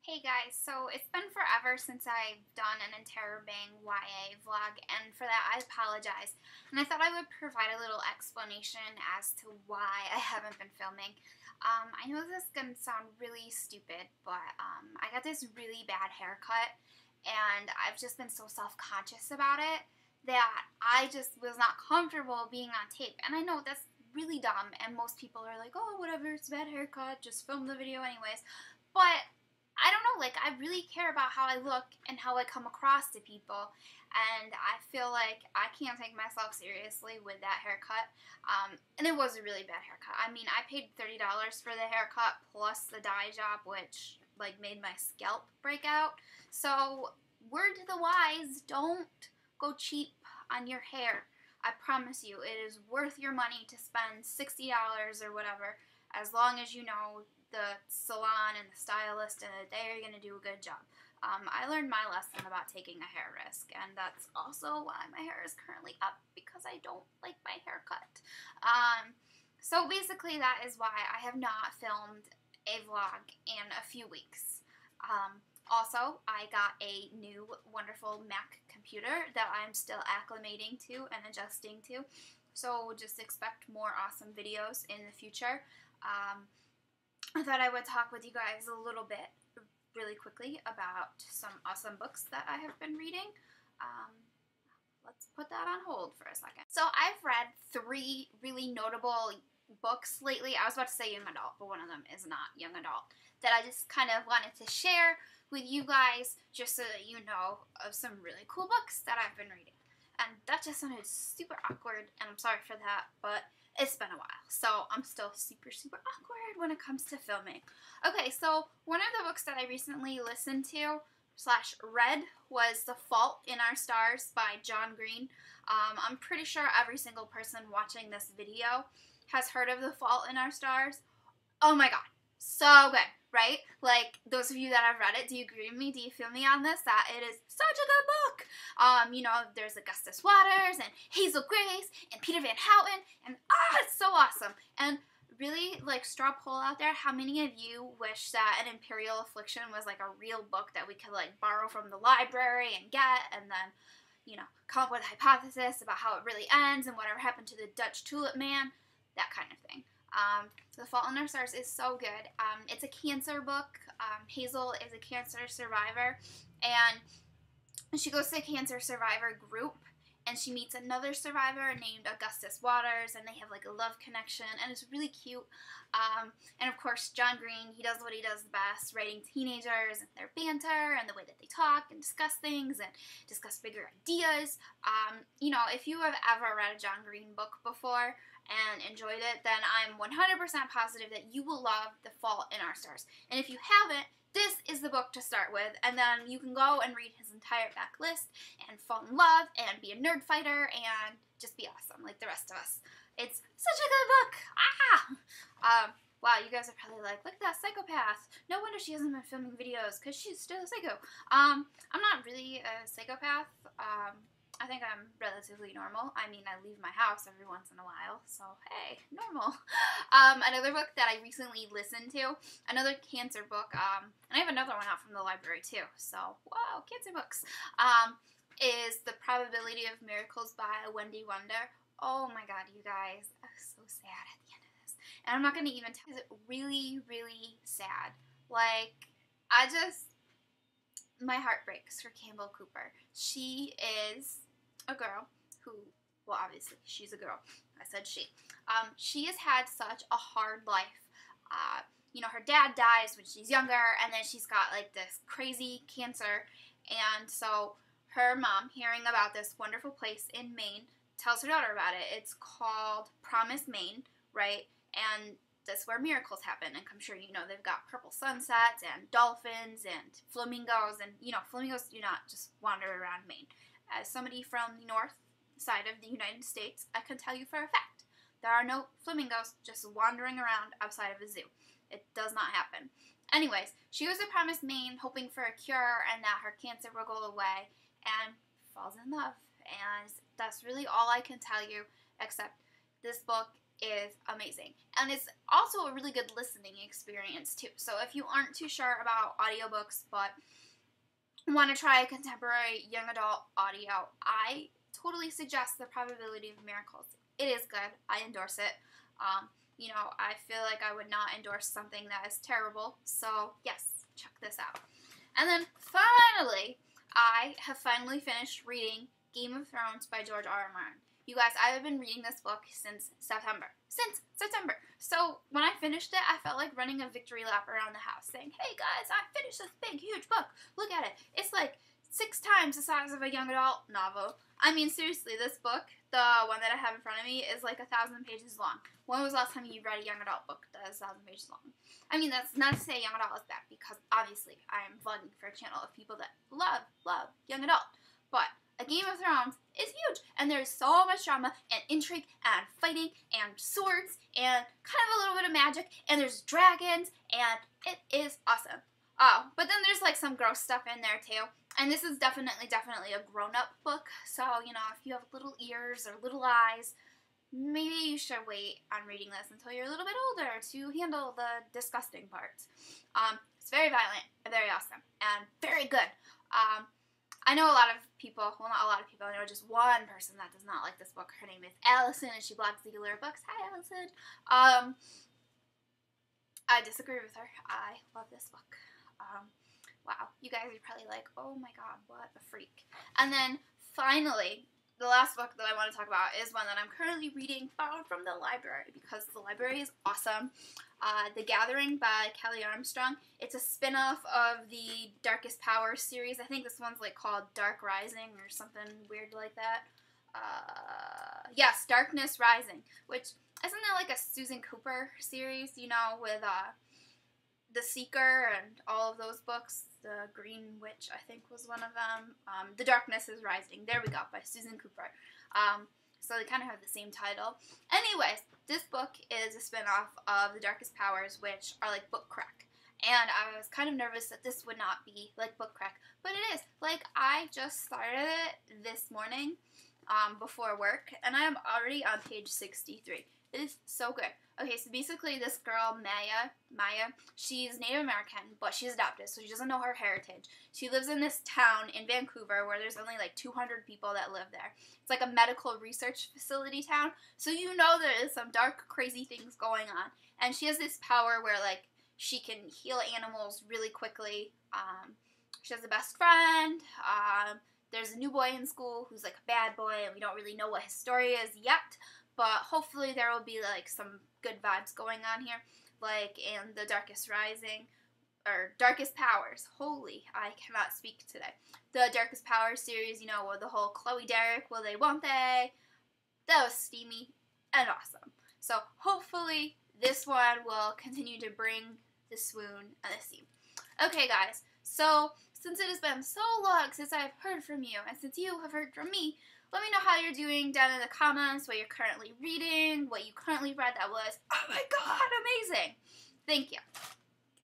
Hey guys, so it's been forever since I've done an interrobang YA vlog, and for that I apologize. And I thought I would provide a little explanation as to why I haven't been filming. I know this is going to sound really stupid, but I got this really bad haircut, and I've just been so self-conscious about it that I just was not comfortable being on tape. And I know that's really dumb, and most people are like, oh, whatever, it's a bad haircut, just film the video anyways. But I don't know, like, I really care about how I look and how I come across to people, and I feel like I can't take myself seriously with that haircut, and it was a really bad haircut. I mean, I paid $30 for the haircut plus the dye job, which, like, made my scalp break out. So, word to the wise, don't go cheap on your hair. I promise you, it is worth your money to spend $60 or whatever, as long as you know the salon and the stylist and they are going to do a good job. I learned my lesson about taking a hair risk, and that's also why my hair is currently up, because I don't like my haircut. So basically that is why I have not filmed a vlog in a few weeks. Also, I got a new wonderful Mac computer that I'm still acclimating to and adjusting to, so just expect more awesome videos in the future. I thought I would talk with you guys a little bit, really quickly, about some awesome books that I have been reading. Let's put that on hold for a second. So I've read 3 really notable books lately. I was about to say young adult, but one of them is not young adult, that I just kind of wanted to share with you guys, just so that you know of some really cool books that I've been reading. And that just sounded super awkward, and I'm sorry for that, but it's been a while, so I'm still super awkward when it comes to filming. Okay, so one of the books that I recently listened to / read was The Fault in Our Stars by John Green. I'm pretty sure every single person watching this video has heard of The Fault in Our Stars. Oh my god, so good, right? Like, those of you that have read it, do you agree with me? Do you feel me on this? That it is such a good book. You know, there's Augustus Waters and Hazel Grace and Peter Van Houten, and it's so awesome. And really, like, straw poll out there, how many of you wish that An Imperial Affliction was like a real book that we could, like, borrow from the library and get, and then, you know, come up with a hypothesis about how it really ends and whatever happened to the Dutch Tulip Man, that kind of thing. The Fault in Our Stars is so good. It's a cancer book. Hazel is a cancer survivor, and she goes to a cancer survivor group, and she meets another survivor named Augustus Waters, and they have like a love connection, and it's really cute. And of course, John Green, he does what he does best, writing teenagers and their banter and the way that they talk and discuss things and discuss bigger ideas. You know, if you have ever read a John Green book before and enjoyed it, then I'm 100% positive that you will love The Fault in Our Stars. And if you haven't, this is the book to start with, and then you can go and read his entire back list and fall in love and be a nerd fighter and just be awesome like the rest of us. It's such a good book. Wow, you guys are probably like, look at that psychopath. No wonder she hasn't been filming videos, because she's still a psycho. I'm not really a psychopath. I think I'm relatively normal. I mean, I leave my house every once in a while, so hey, normal. Another book that I recently listened to, another cancer book, and I have another one out from the library too, so wow, cancer books, is The Probability of Miracles by Wendy Wunder. Oh my god, you guys, I was so sad at the end of this, and I'm not going to even tell you, it's really, really sad. Like, my heart breaks for Campbell Cooper. She is a girl who, well, obviously, she's a girl. I said she. She has had such a hard life. You know, her dad dies when she's younger, and then she's got, like, this crazy cancer, and so her mom, hearing about this wonderful place in Maine, tells her daughter about it. It's called Promise, Maine, right? And that's where miracles happen. And I'm sure you know they've got purple sunsets and dolphins and flamingos. And, you know, flamingos do not just wander around Maine. As somebody from the north side of the United States, I can tell you for a fact, there are no flamingos just wandering around outside of a zoo. It does not happen. Anyways, she goes to Promise, Maine, hoping for a cure and that her cancer will go away, and falls in love. And that's really all I can tell you, except this book is amazing. And it's also a really good listening experience too. So if you aren't too sure about audiobooks but want to try a contemporary young adult audio, I totally suggest The Probability of Miracles. It is good. I endorse it. You know, I feel like I would not endorse something that is terrible. So yes, check this out. And then finally, I have finally finished reading Game of Thrones by George R. R. Martin. You guys, I have been reading this book since September. So when I finished it, I felt like running a victory lap around the house saying, hey guys, I finished this big, huge book. Look at it. It's like 6 times the size of a young adult novel. I mean, seriously, this book, the one that I have in front of me, is like 1,000 pages long. When was the last time you read a young adult book that is 1,000 pages long? I mean, that's not to say young adult is bad, because obviously I am vlogging for a channel of people that love young adult. But A Game of Thrones is huge, and there's so much drama and intrigue and fighting and swords and kind of a little bit of magic, and there's dragons, and it is awesome. Oh, but then there's like some gross stuff in there too. And this is definitely a grown-up book, so, you know, if you have little ears or little eyes, maybe you should wait on reading this until you're a little bit older to handle the disgusting parts. It's very violent, very awesome, and very good. I know a lot of people, well, not a lot of people, I know just one person that does not like this book. Her name is Allison, and she blogs the Allure Books. Hi, Allison. I disagree with her. I love this book. Wow, you guys are probably like, oh my god, what a freak. And then, finally, the last book that I want to talk about is one that I'm currently reading, borrowed from the library, because the library is awesome. The Gathering by Kelly Armstrong. It's a spin-off of the Darkest Power series. I think this one's like called Dark Rising or something weird like that. Yes, Darkness Rising, which, isn't that like a Susan Cooper series, you know, with The Seeker and all of those books? The Green Witch, I think, was one of them. The Darkness is Rising. There we go, by Susan Cooper. So they kind of have the same title. Anyways, this book is a spin-off of The Darkest Powers, which are like book crack. And I was kind of nervous that this would not be like book crack, but it is. Like, I just started it this morning before work, and I am already on page 63. It is so good. Okay, so basically this girl, Maya, she's Native American, but she's adopted, so she doesn't know her heritage. She lives in this town in Vancouver where there's only like 200 people that live there. It's like a medical research facility town, so you know there is some dark, crazy things going on. And she has this power where, like, she can heal animals really quickly. She has a best friend. There's a new boy in school who's like a bad boy, and we don't really know what his story is yet. But hopefully there will be, like, some good vibes going on here. Like in The Darkest Rising, or Darkest Powers. Holy, I cannot speak today. The Darkest Powers series, you know, with the whole Chloe Derrick, will they, won't they? That was steamy and awesome. So hopefully this one will continue to bring the swoon and the steam. Okay, guys. So since it has been so long since I've heard from you, and since you have heard from me, let me know how you're doing down in the comments, what you're currently reading, what you currently read that was, oh my god, amazing. Thank you.